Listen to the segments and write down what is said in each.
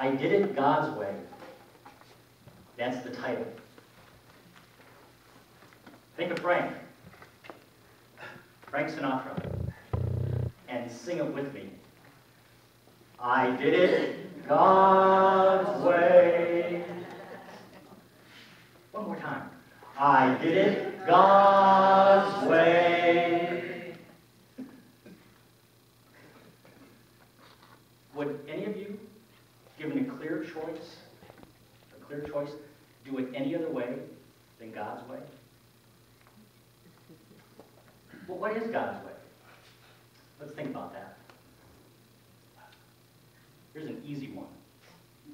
I Did It God's Way. That's the title. Think of Frank Sinatra, and sing it with me. I did it God's way. One more time. I did it God's way. Would any of you, given a clear choice, do it any other way than God's way? Well, what is God's way? Let's think about that. Here's an easy one.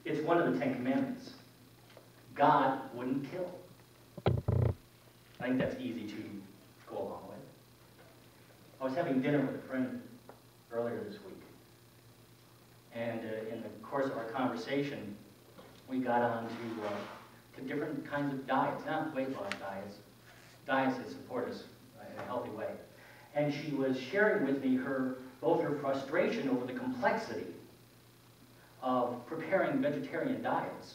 It's one of the Ten Commandments. God wouldn't kill. I think that's easy to go along with. I was having dinner with a friend earlier this week. And in the course of our conversation, we got on to different kinds of diets, not weight loss diets that support us in a healthy way. And she was sharing with me both her frustration over the complexity of preparing vegetarian diets,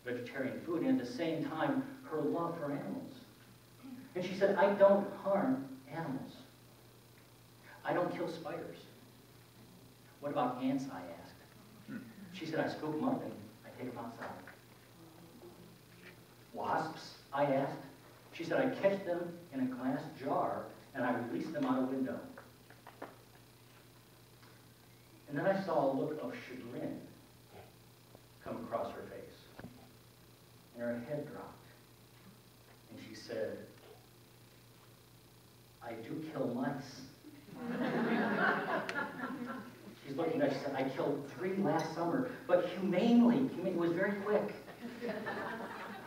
vegetarian food, and at the same time, her love for animals. And she said, I don't harm animals. I don't kill spiders. What about ants, I asked. She said, I scoop them up and I take them outside. Wasps, I asked. She said, I catch them in a glass jar and I release them out a window. And then I saw a look of chagrin come across her face. And her head dropped. And she said, I do kill mice. She's looking at us, she said, I killed 3 last summer, but humanely. It was very quick.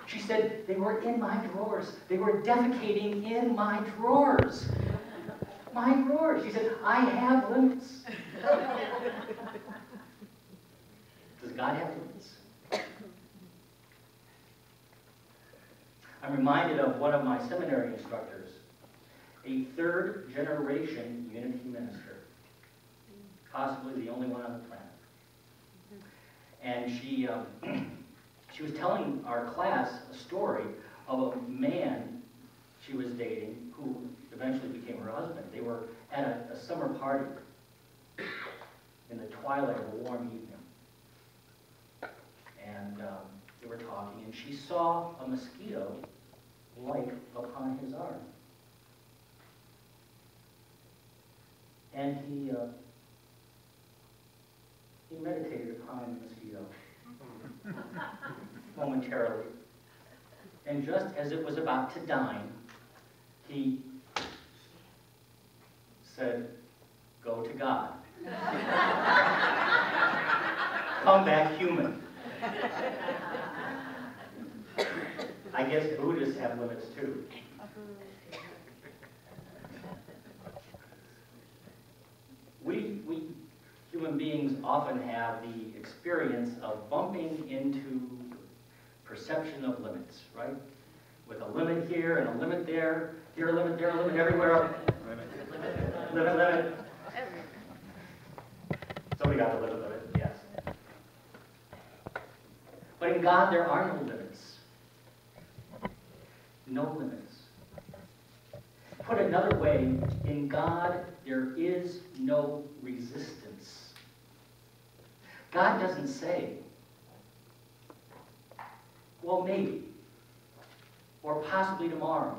She said, they were in my drawers. They were defecating in my drawers. My drawers. She said, I have limits. Does God have limits? I'm reminded of one of my seminary instructors, a 3rd generation Unity minister, possibly the only one on the planet. And she was telling our class a story of a man she was dating who eventually became her husband. They were at a summer party in the twilight of a warm evening. And they were talking, and she saw a mosquito light upon his arm. And he meditated upon the mosquito momentarily. And just as it was about to dine, he said, go to God. Come back human. I guess Buddhists have limits too. We human beings often have the experience of bumping into perception of limits, right? With a limit here and a limit there, here a limit, there a limit, everywhere. Limit. Somebody got the limit, yes. But in God, there are no limits. No limits. Put another way, in God, there is no resistance. God doesn't say, well, maybe, or possibly tomorrow,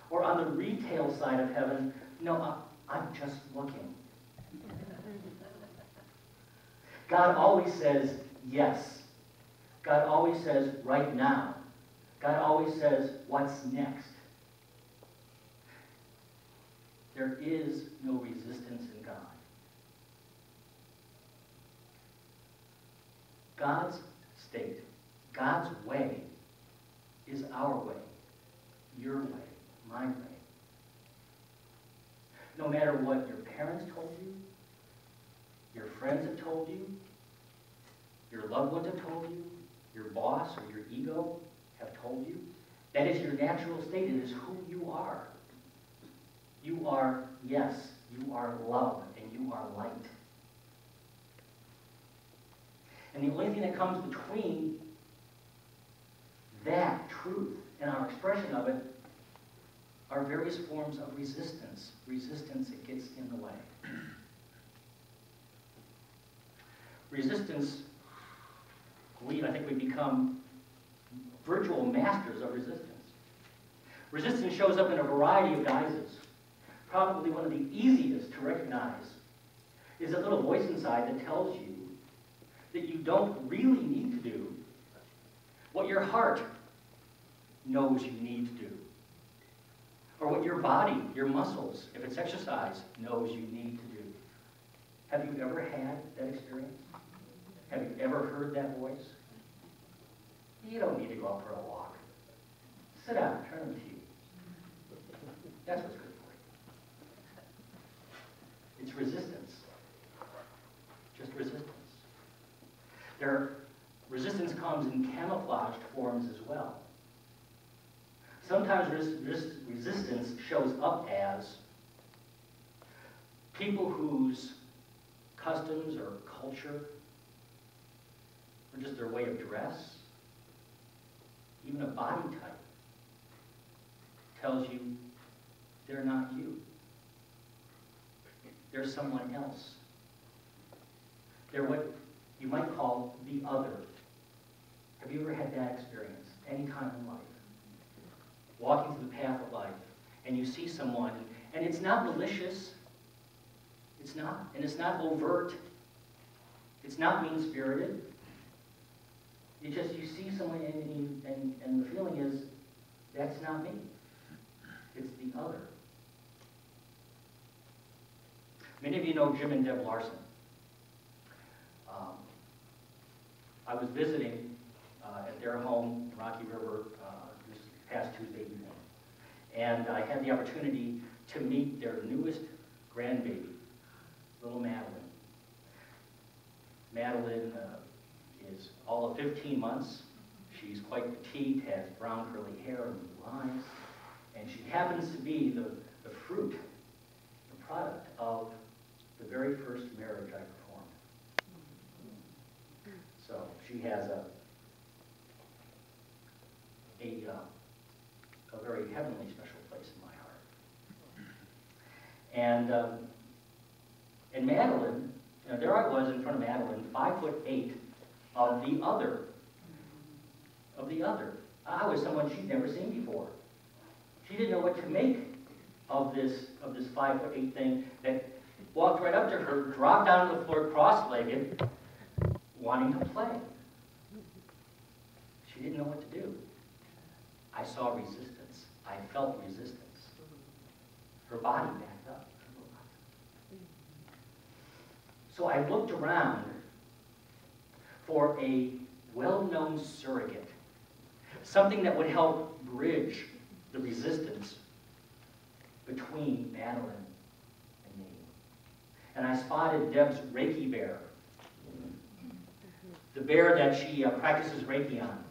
or on the retail side of heaven, no, I'm just looking. God always says yes. God always says right now. God always says what's next. There is no resistance in God. God's state, God's way, is our way, your way, my way. No matter what your parents told you, your friends have told you, your loved ones have told you, your boss or your ego have told you, that is your natural state. It is who you are. You are, yes, you are love, and you are light. And the only thing that comes between that truth and our expression of it are various forms of resistance. Resistance that gets in the way. Resistance, I think we become virtual masters of resistance. Resistance shows up in a variety of guises. Probably one of the easiest to recognize is a little voice inside that tells you that you don't really need to do what your heart knows you need to do, or what your body, your muscles, if it's exercise, knows you need to do. Have you ever had that experience? Have you ever heard that voice? You don't need to go out for a walk. Sit down, turn on the TV. That's what's good for you. It's resistance. Just resistance. Resistance comes in camouflaged forms as well. Sometimes resistance shows up as people whose customs or culture, or just their way of dress, even a body type, tells you they're not you. They're someone else. They're what you might call the other. Have you ever had that experience, any time in life? Walking through the path of life, and you see someone, and it's not malicious. It's not. And it's not overt. It's not mean-spirited. You see someone, and the feeling is, that's not me. It's the other. Many of you know Jim and Deb Larson. I was visiting at their home in Rocky River this past Tuesday evening. And I had the opportunity to meet their newest grandbaby, little Madeline. Madeline is all of 15 months. She's quite petite, has brown curly hair and blue eyes. And she happens to be the fruit, the product of the very first marriage I performed. So she has a very heavenly special place in my heart. And Madeline, there I was in front of Madeline, 5'8", of the other. I was someone she'd never seen before. She didn't know what to make of this 5'8" thing that walked right up to her, dropped down to the floor cross-legged, wanting to play. She didn't know what to do. I saw resistance. I felt resistance. Her body backed up. So I looked around for a well-known surrogate, something that would help bridge the resistance between Madeline and me. And I spotted Deb's Reiki bear, the bear that she practices Reiki on.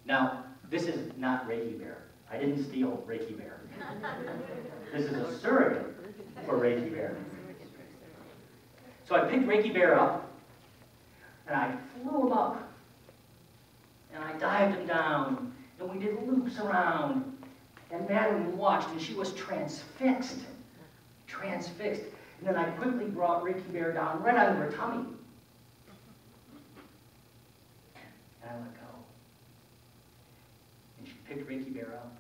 Now, this is not Reiki bear. I didn't steal Reiki bear. This is a surrogate for Reiki bear. So I picked Reiki bear up, and I flew him up, and I dived him down, and we did loops around, and Madeline watched, and she was transfixed. Transfixed. And then I quickly brought Reiki bear down right out of her tummy. And I let go. And she picked Reiki bear up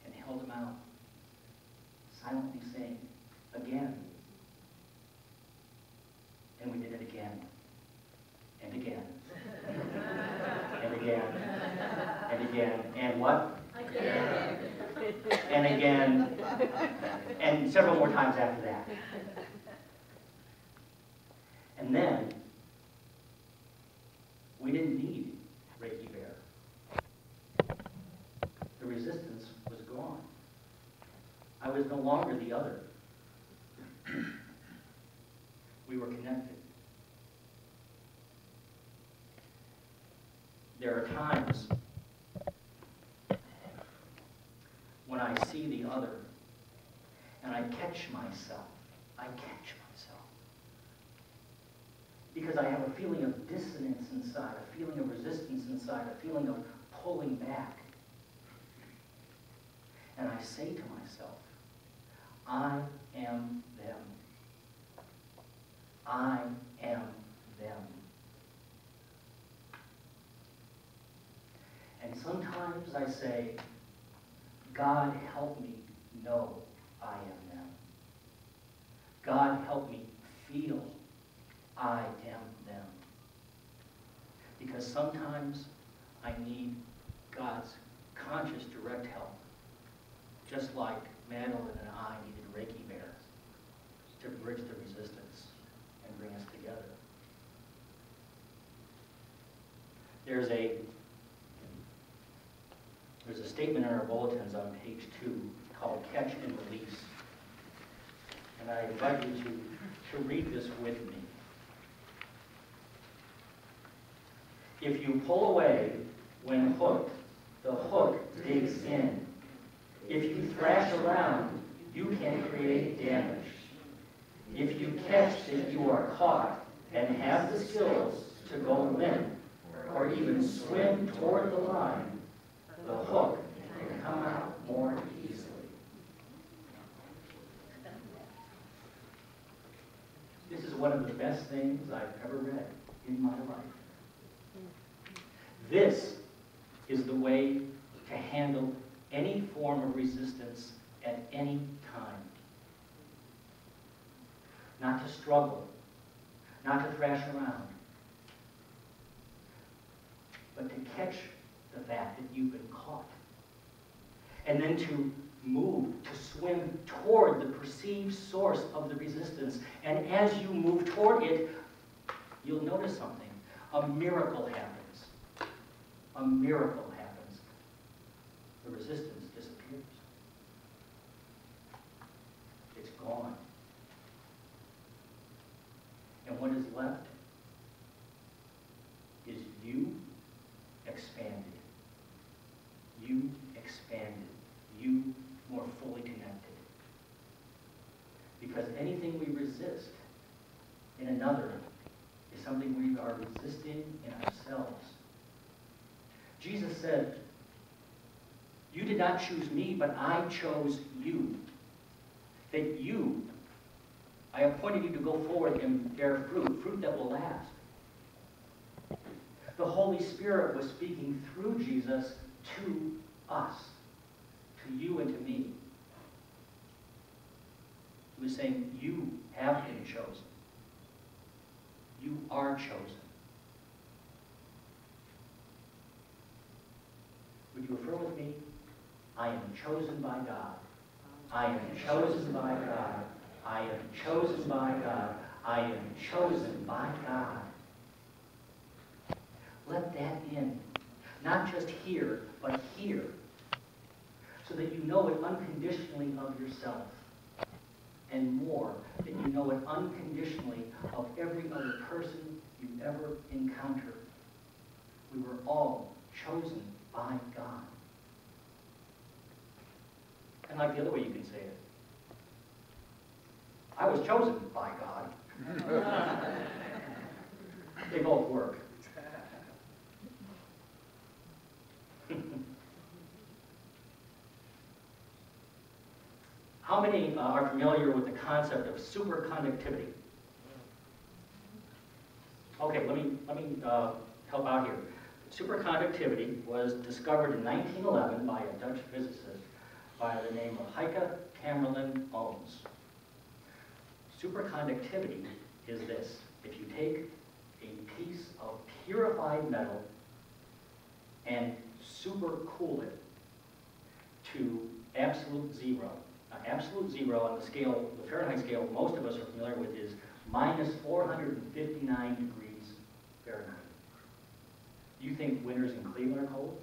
and held him out, silently saying, again. And we did it again, and again, and again, and again, and what? Again. And again, and several more times after that. And then, we didn't need Reiki bear. The resistance was gone. I was no longer the other. We were connected. There are times when I see the other and I catch myself. because I have a feeling of dissonance inside, a feeling of resistance inside, a feeling of pulling back. And I say to myself, I am them. I am them. And sometimes I say, God, help me know I am them. God, help me feel I am them. Because sometimes I need God's conscious, direct help. Just like Madeline and I needed Reiki bears to bridge the resistance and bring us together. There's a statement in our bulletins on page 2 called Catch and Release. And I invite you to read this with me. If you pull away when hooked, the hook digs in. If you thrash around, you can create damage. If you catch that you are caught and have the skills to go limp or even swim toward the line, the hook can come out more easily. This is one of the best things I've ever read in my life. This is the way to handle any form of resistance at any time. Not to struggle, not to thrash around, but to catch the fact that you've been caught. And then to move, to swim toward the perceived source of the resistance. And as you move toward it, you'll notice something. A miracle happens. A miracle happens. The resistance disappears. It's gone. And what is left is you expanded. You expanded. You more fully connected. Because anything we resist in another is something we are resisting in ourselves. Jesus said, you did not choose me, but I chose you. That you, I appointed you to go forward and bear fruit, fruit that will last. The Holy Spirit was speaking through Jesus to us, to you and to me. He was saying, you have been chosen. You are chosen. Would you affirm with me? I am chosen by God. I am chosen by God. I am chosen by God. I am chosen by God. Let that in. Not just here, but here. So that you know it unconditionally of yourself. And more, that you know it unconditionally of every other person you ever encounter. We were all chosen by God. And like the other way you can say it, I was chosen by God. They both work. How many are familiar with the concept of superconductivity? Okay, let me help out here. Superconductivity was discovered in 1911 by a Dutch physicist by the name of Heike Kamerlingh Onnes. Superconductivity is this. If you take a piece of purified metal and supercool it to absolute zero. Now, absolute zero on the scale, the Fahrenheit scale most of us are familiar with is minus 459 degrees Fahrenheit. Do you think winters in Cleveland are cold?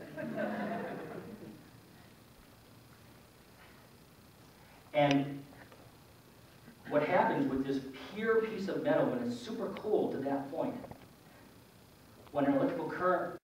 And what happens with this pure piece of metal when it's super cool to that point, when an electrical current